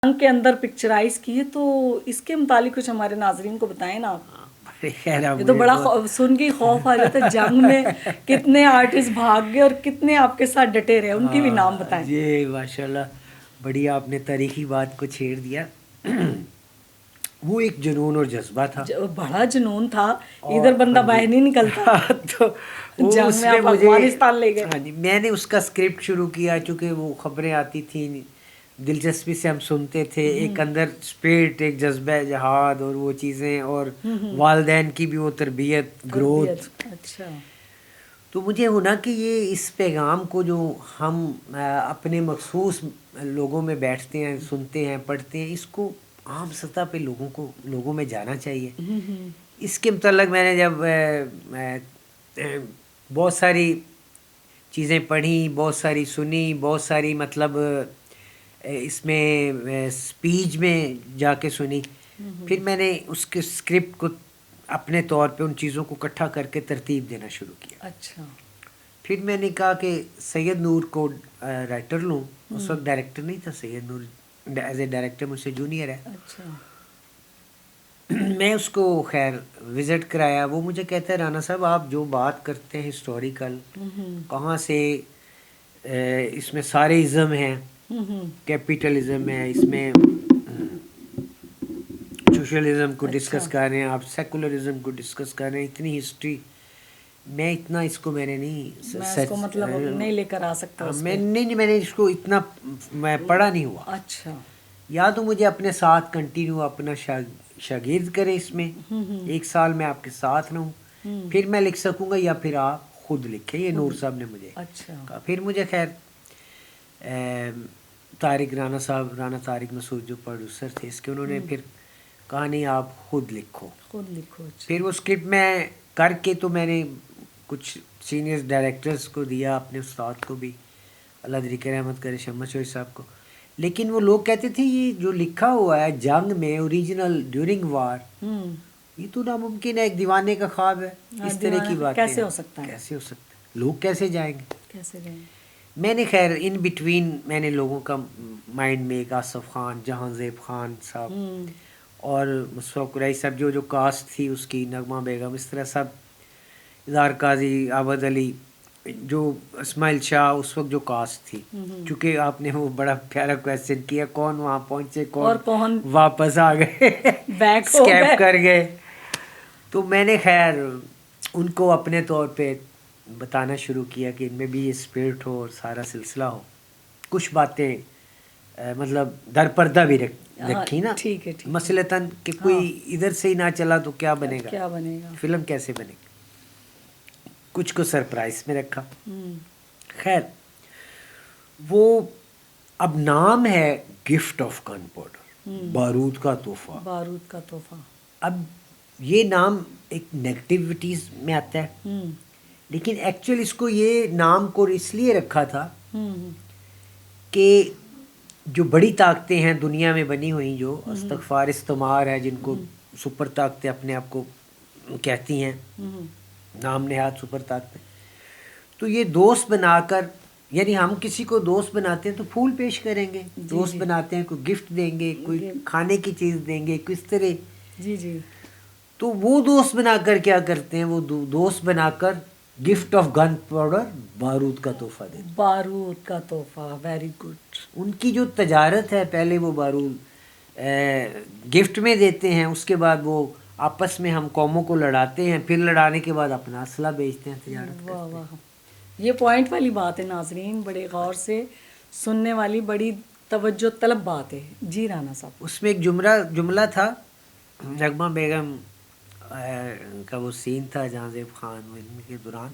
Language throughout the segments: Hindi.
के अंदर पिक्चराइज की है, तो इसके मुतालिक कुछ हमारे नाजरीन को बताएं ना आप। ये तो बड़ा सुन के खौफ आ जाता है, जंग में कितने आर्टिस्ट भाग गए और कितने आपके साथ डटे रहे, उनके भी नाम बताएं। ये माशाल्लाह बढ़िया आपने तारीखी बात को छेड़ दिया। वो एक जुनून और जज्बा था, बड़ा जुनून था, इधर बंदा बाहर नहीं निकलता। तो जंग में आप अफगानिस्तान ले गए। हाँ जी, मैंने उसका स्क्रिप्ट शुरू किया, चूँकि वो खबरें आती थी, दिलचस्पी से हम सुनते थे, एक अंदर स्पिरिट, एक जज्बा जहाद और वो चीज़ें, और वालदैन की भी वो तरबियत, ग्रोथ। अच्छा। तो मुझे होना कि ये इस पैगाम को जो हम अपने मखसूस लोगों में बैठते हैं, सुनते हैं, पढ़ते हैं, इसको आम सतह पे लोगों में जाना चाहिए। इसके मतलब मैंने जब बहुत सारी चीज़ें पढ़ी, बहुत सारी सुनी, बहुत सारी मतलब इसमें स्पीच में जाके सुनी, फिर मैंने उसके स्क्रिप्ट को अपने तौर पे उन चीज़ों को इकट्ठा करके तरतीब देना शुरू किया। अच्छा। फिर मैंने कहा कि सैयद नूर को राइटर लूँ। उस वक्त डायरेक्टर नहीं था, सैयद नूर एज ए डायरेक्टर मुझसे जूनियर है। अच्छा। मैं उसको खैर विज़िट कराया। वो मुझे कहता है, राना साहब आप जो बात करते हैं हिस्टोरिकल, कहाँ से इसमें सारे इज़म हैं, कैपिटलिज्म है, इसमें सोशलिज्म को डिस्कस कर रहे हैं, आप सेकुलरिज्म को डिस्कस कर रहे हैं, इतनी हिस्ट्री, मैं इतना इसको मैंने नहीं इसको मतलब नहीं लेकर आ सकता। मैंने इसको इतना मैं पढ़ा नहीं हुआ। अच्छा। या तो मुझे अपने साथ कंटिन्यू अपना शागिर्द करे इसमें, 1 साल मैं आपके साथ रहूँ, फिर मैं लिख सकूँगा, या फिर आप खुद लिखें, ये नूर साहब ने मुझे कहा। फिर मुझे खैर तारिक राना साहब, राना तारिक मसूद जो प्रोड्यूसर थे इसके, उन्होंने फिर कहा नहीं आप खुद लिखो। फिर वो स्क्रिप्ट में करके तो मैंने कुछ सीनियर डायरेक्टर्स को दिया, अपने उस्ताद को भी, अल्लाह तरीके रहमत करे, शम्मा चौधरी साहब को। लेकिन वो लोग कहते थे ये जो लिखा हुआ है जंग में, ओरिजिनल ड्यूरिंग वार, ये तो नामुमकिन है, एक दीवाने का ख्वाब है। इस तरह की बात कैसे हो सकता है, कैसे हो सकता है, लोग कैसे जाएंगे, कैसे जाएंगे। मैंने खैर इन बिटवीन मैंने लोगों का माइंड में, एक आसफ खान, जहांजेब खान साहब और मुस्तफा कुरैशी साहब, जो कास्ट थी उसकी, नगमा बेगम, इस तरह सब, इज़हार काजी, आबद अली, जो इस्माइल शाह, उस वक्त जो कास्ट थी। चूँकि आपने वो बड़ा प्यारा क्वेश्चन किया, कौन वहाँ पहुँचे, कौन वापस आ गए, बैक स्कैप कर गए, तो मैंने खैर उनको अपने तौर पे बताना शुरू किया कि इनमें भी ये स्पिरिट हो और सारा सिलसिला हो। कुछ बातें मतलब दरपर्दा भी रखी ना, ठीक है, मसलतन कि कोई इधर से ही ना चला तो क्या बनेगा, फिल्म कैसे बनेगी, कुछ को सरप्राइज में रखा। खैर वो अब नाम है गिफ्ट ऑफ गन पाउडर, बारूद का तोहफा। अब ये नाम एक नेगेटिविटीज में आता है, लेकिन एक्चुअल इसको ये नाम को इसलिए रखा था कि जो बड़ी ताकतें हैं दुनिया में बनी हुई, जो इस्तग़फ़ार, इस्तिमार है, जिनको सुपर ताकतें अपने आप को कहती हैं, नाम नेहाद सुपर ताकतें, तो ये दोस्त बनाकर, यानी हम किसी को दोस्त बनाते हैं तो फूल पेश करेंगे, दोस्त बनाते हैं, कोई गिफ्ट देंगे, कोई खाने की चीज़ देंगे, किस तरह। जी। तो वो दोस्त बनाकर क्या करते हैं, वो दोस्त बनाकर गिफ्ट ऑफ गन पाउडर, बारूद का तोहफा देते। बारूद का तोहफा, वेरी गुड। उनकी जो तजारत है, पहले वो बारूद गिफ्ट में देते हैं, उसके बाद वो आपस में हम कौमों को लड़ाते हैं, फिर लड़ाने के बाद अपना असला बेचते हैं, तजारत करते हैं। ये पॉइंट वाली बात है नाजरीन, बड़े गौर से सुनने वाली, बड़ी तवज्जो तलब बात है। जी राना साहब, उसमें एक जुमला था, नगमा बेगम का वो सीन था जहांजेब खान के दौरान,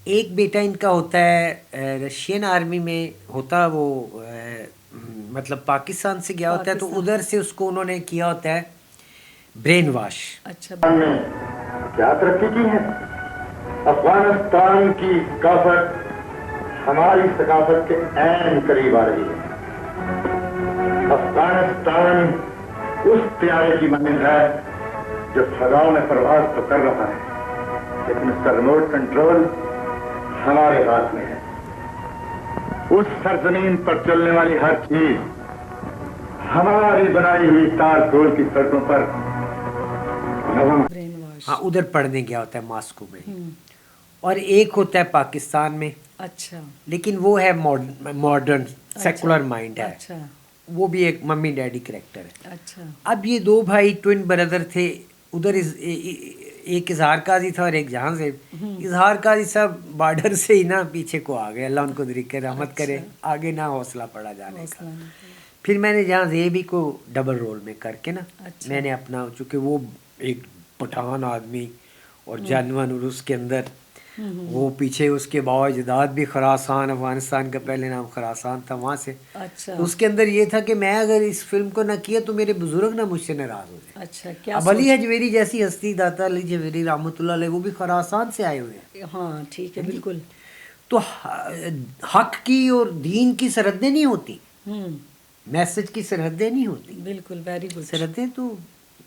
एक बेटा इनका होता है रशियन आर्मी में होता, वो मतलब पाकिस्तान से गया होता है, तो उधर से उसको उन्होंने किया होता है ब्रेन वॉश। अच्छा, क्या तरक्की की है, अफगानिस्तान की सकाफत हमारी सकाफत के ऐन करीब आ रही है। अफगानिस्तान उस प्यारे की मंजिल है जो फजाओं में परवाज तो कर रहा है, लेकिन उसका रिमोट कंट्रोल हमारे हाथ में है। उस सरजमीन पर चलने वाली हर चीज हमारी बनाई हुई तार तोड़ की सड़कों पर हाँ उधर पढ़ने गया होता है मॉस्को में, और एक होता है पाकिस्तान में। अच्छा। लेकिन वो है मॉडर्न सेकुलर माइंड है। अच्छा। वो भी एक मम्मी डैडी करेक्टर है। अच्छा। अब ये दो भाई ट्विन ब्रदर थे। उधर एक इजहार काजी था और एक जहां से। इजहार काजी साहब बॉर्डर से ही ना पीछे को आ गए, अल्लाह उनको दरीके रहमत करे, आगे ना हौसला पड़ा जाने का। फिर मैंने जहाँ जेबी को डबल रोल में करके ना, मैंने अपना, चूँकि वो एक पठान आदमी और जानवर, और उसके अंदर वो पीछे उसके बावजदाद भी खरासान, अफगानिस्तान का पहले नाम खरासान था, वहाँ से। अच्छा। तो उसके अंदर ये था कि मैं अगर इस फिल्म को ना किया तो मेरे बुजुर्ग ना मुझसे नाराज हो जाए। अच्छा, क्या अब अली हजवेरी जैसी हस्ती, दाता अली हजवेरी रहमतुल्लाह अलैह, वो भी खरासान से आए हुए हैं। हाँ ठीक है, बिल्कुल। तो हक की और दीन की सरहदें नहीं होती, मैसेज की सरहदें नहीं होती। बिल्कुल, वेरी गुड। सरहदें तो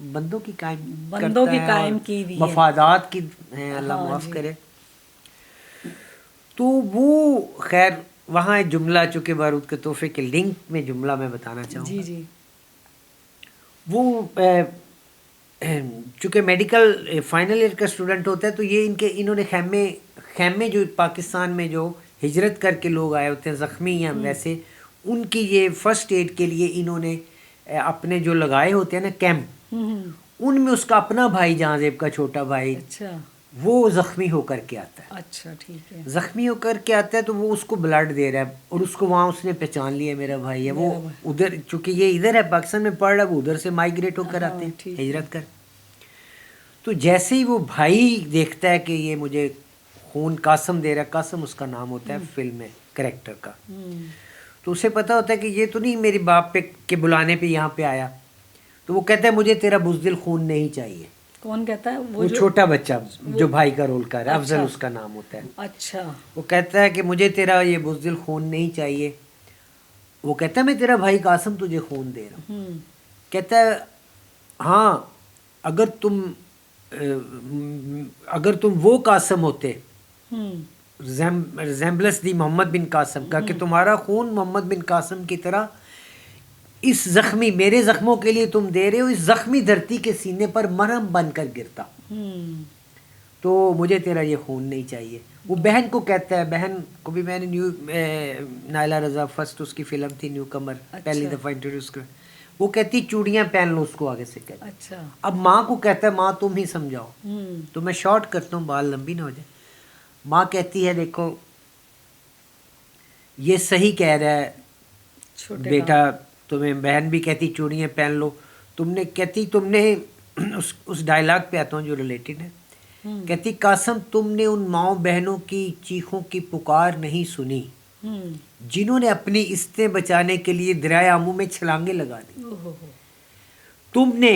बंदों की कायम की भी मफादात की हैं, अल्लाह माफ करे। तो वो खैर वहाँ एक जुमला, चूँकि बारूद के तोहफे के लिंक में जुमला मैं बताना चाहूँगा। जी जी। वो चूँकि मेडिकल फाइनल ईयर का स्टूडेंट होता है, तो ये इन्होंने खैमे जो पाकिस्तान में जो हिजरत करके लोग आए होते हैं ज़ख्मी या वैसे, उनकी ये फर्स्ट एड के लिए इन्होंने अपने जो लगाए होते हैं ना कैंप, उनमें उसका अपना भाई जहांजेब का छोटा भाई, अच्छा, वो जख्मी होकर के आता है। अच्छा ठीक है। जख्मी होकर के आता है तो वो उसको ब्लड दे रहा है, और उसको वहाँ उसने पहचान लिया मेरा भाई है। वो उधर, चूंकि ये इधर है पाकिस्तान में पढ़ रहा है, वो उधर से माइग्रेट होकर आते हैं हिजरत कर। तो जैसे ही वो भाई देखता है कि ये मुझे खून कासम दे रहा है, कासम उसका नाम होता है फिल्म में करेक्टर का, तो उसे पता होता है कि ये तो नहीं मेरे बाप पे के बुलाने पे यहाँ पे आया। तो वो कहता है मुझे तेरा बुज़दिल खून नहीं चाहिए। कौन कहता है? वो छोटा बच्चा जो भाई का रोल कर रहा है, अफजल उसका नाम होता है। अच्छा। वो कहता है कि मुझे तेरा ये बुज़दिल खून नहीं चाहिए। वो कहता है मैं तेरा भाई कासम तुझे खून दे रहा हूँ। कहता है हाँ, अगर तुम वो कासम होते, रिजेम्बलेंस दी मोहम्मद बिन कासम का, कि तुम्हारा खून मोहम्मद बिन कासम की तरह इस जख्मी, मेरे जख्मों के लिए तुम दे रहे हो, इस जख्मी धरती के सीने पर मरहम बनकर गिरता, तो मुझे तेरा ये खून नहीं चाहिए। वो बहन को कहता है, बहन को भी मैंने नायला रजा फर्स्ट उसकी फिल्म थी न्यू कमर, पहली दफ़ा इंट्रोड्यूस कर, वो कहती चूड़ियाँ पहन लो, उसको आगे से कहती। अच्छा। अब माँ को कहता है माँ तुम ही समझाओ, तो मैं शॉर्ट करता हूँ बाल लंबी ना हो जाए। माँ कहती है देखो ये सही कह रहा है बेटा, तुम्हें, बहन भी कहती चूड़ियाँ पहन लो, तुमने उस डायलॉग पे आता हूँ जो रिलेटेड है। कहती कासम तुमने उन माओ बहनों की चीखों की पुकार नहीं सुनी जिन्होंने अपनी इस्तें बचाने के लिए दरिया आमू में छलांगे लगा दी। तुमने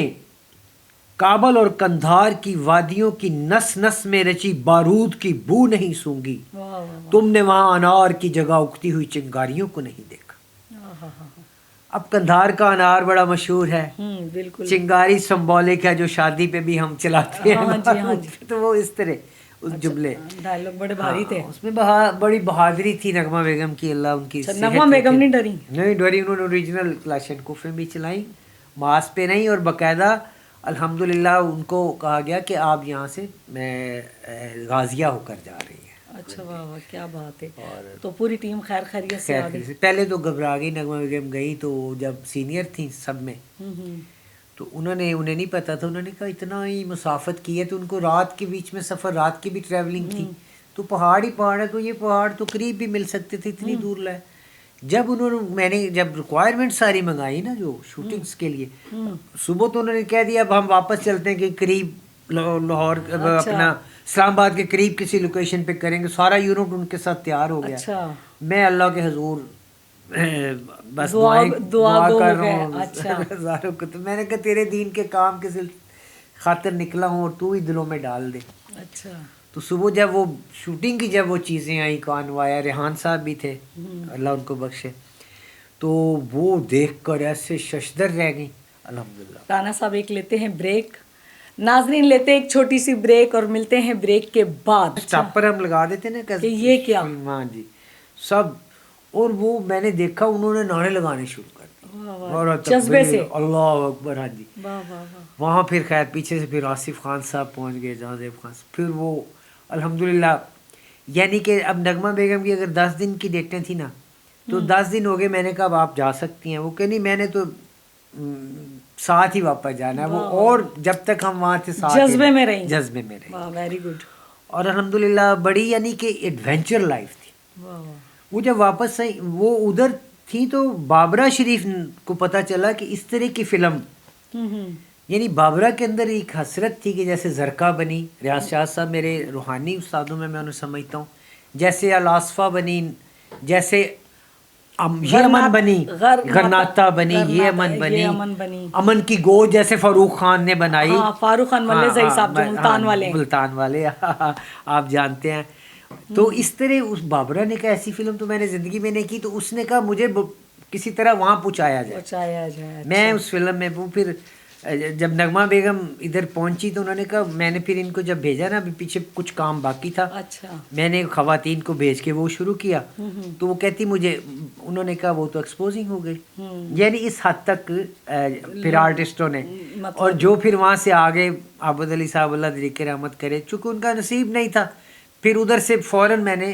काबल और कंधार की वादियों की नस नस में रची बारूद की बू नहीं सूंघी। तुमने वहां अनार की जगह उगती हुई चिंगारियों को नहीं देखा। अब कंधार का अनार बड़ा मशहूर है, बिल्कुल। चिंगारी सिंबॉलिक है जो शादी पे भी हम चलाते हैं। हाँ जी, हाँ जी। तो वो इस तरह उस जुमले डायलॉग बड़े भारी थे। उसमें बड़ी बहादुरी थी नगमा बेगम की, अल्लाह उनकी। नगमा बेगम नहीं डरी? नहीं डरी, उन्होंने ओरिजिनल क्लाशनकोफें भी चलाई, मास पे नहीं, और बाकायदा अल्हम्दुलिल्लाह उनको कहा गया कि आप यहाँ से गाजिया होकर जा रही है। अच्छा, वाह वाह, क्या बात है। और तो पूरी टीम खैर खैरियत से आ गई? पहले तो घबरा गई नगमा बेगम, गई तो जब सीनियर थी सब में, तो उन्हें नहीं पता था, उन्होंने कहा इतना ही मुसाफत की है, तो उनको रात के बीच में सफ़र, रात की भी ट्रैवलिंग थी, तो पहाड़ ही पहाड़ है, तो ये पहाड़ तो करीब भी मिल सकते थे, इतनी दूर लाए। मैंने जब रिक्वायरमेंट सारी मंगाई ना जो शूटिंग्स के लिए, सुबह तो उन्होंने कह दिया अब हम वापस चलते हैं कि करीब लाहौर, अपना इस्लामाबाद के करीब किसी लोकेशन पे करेंगे। सारा यूनिट उनके साथ तैयार हो गया। अच्छा। मैं अल्लाह के हुजूर बस दुआ कर रहा हूँ। अच्छा। तो मैंने कहा तेरे दीन के काम के खातिर निकला हूँ और तू ही दिलों में डाल दे। अच्छा। तो सुबह जब वो शूटिंग की जब वो चीज़ें आई, कानवाया, रेहान साहब भी थे, अल्लाह उनको बख्शे, तो वो देख कर ऐसे शशदर रह गई। अल्हम्दुलिल्लाह। राना साहब एक लेते हैं ब्रेक, नाजरीन लेते हैं एक छोटी सी ब्रेक, और मिलते हैं ब्रेक के बाद। स्टॉपर हम लगा देते ना कि ये क्या? हाँ जी सब। और वो मैंने देखा उन्होंने नारे लगाने शुरू कर दिए। और जज्बे से, अल्लाह अकबर, हाँ जी। वाह वाह वाह। वहाँ फिर खैर पीछे से फिर आसिफ खान साहब पहुँच गए, जहादेव खान, फिर वो अल्हम्दुलिल्लाह, यानी कि अब नगमा बेगम की अगर 10 दिन की डेटें थी ना, तो 10 दिन हो गए, मैंने कहा अब आप जा सकती हैं। वो कह नहीं, मैंने तो साथ ही वापस जाना है वो, और जब तक हम वहाँ थे साथ जज्बे में रही, जज्बे में रही। वाह, वेरी गुड। और अल्हम्दुलिल्लाह बड़ी यानी कि एडवेंचर लाइफ थी। वाह वाह। वो जब वापस आई, वो उधर थी तो बाबरा शरीफ को पता चला कि इस तरह की फिल्म, यानी बाबरा के अंदर एक हसरत थी कि जैसे जरका बनी, रियाज शाह साहब मेरे रूहानी उस्तादों में मैं उन्हें समझता हूँ, जैसे अलासफा बनी, जैसे ये अमन बनी, गरनाता बनी, ये अमन बनी, अमन की गोद जैसे फारूक खान ने बनाई। हाँ, फारूक खान मल्ले साहब जो मुल्तान वाले आप जानते हैं। तो इस तरह उस बाबरा ने कहा ऐसी फिल्म तो मैंने ज़िंदगी में नहीं की, तो उसने कहा मुझे किसी तरह वहाँ पहुँचाया जाए। मैं उस फिल्म में वो, फिर जब नगमा बेगम इधर पहुंची तो उन्होंने कहा, मैंने फिर इनको जब भेजा ना, अभी पीछे कुछ काम बाकी था, अच्छा, मैंने खवातीन को भेज के वो शुरू किया, तो वो कहती मुझे, उन्होंने कहा वो तो एक्सपोजिंग हो गई, यानी इस हद तक फिर आर्टिस्टों ने, और जो फिर वहाँ से आगे आबद अली साहब अल्लाह तरीके रहमत करे, चूँकि उनका नसीब नहीं था, फिर उधर से फ़ौरन मैंने